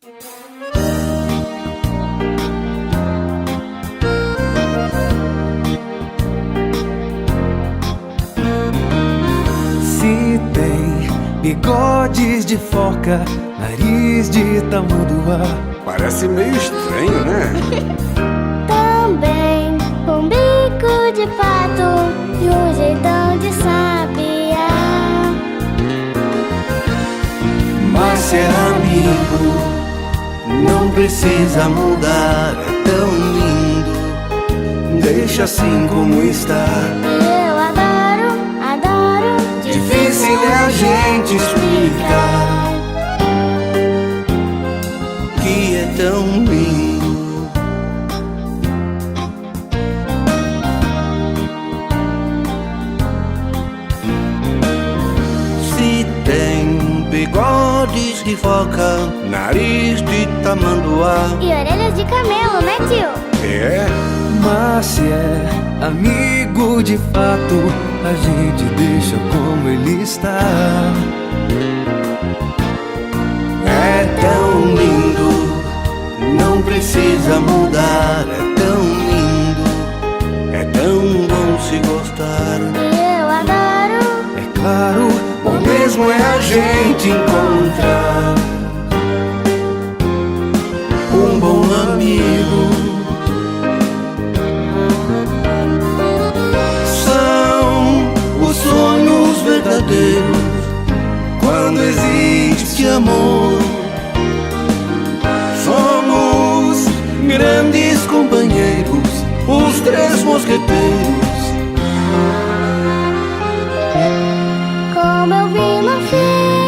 Se tem bigodes de foca, nariz de tamanduá. Parece meio estranho, né? Também um bico de pato e um jeitão de sabiá. Mas se é amigo, não precisa mudar. É tão lindo, deixa assim como está. Eu adoro, adoro. Difícil é a gente explicar que é tão lindo. Se tem bigodes de foca, nariz de tamanduá. E orelhas de camelo, né, tio? É? Mas se é amigo de fato, a gente deixa como ele está. É tão lindo, não precisa mudar. É tão lindo, é tão bom se gostar. Eu adoro. É claro, bom mesmo é a gente encontrar um bom amigo. Sonhos verdadeiros, quando existe amor. Somos grandes companheiros, os três mosqueteiros.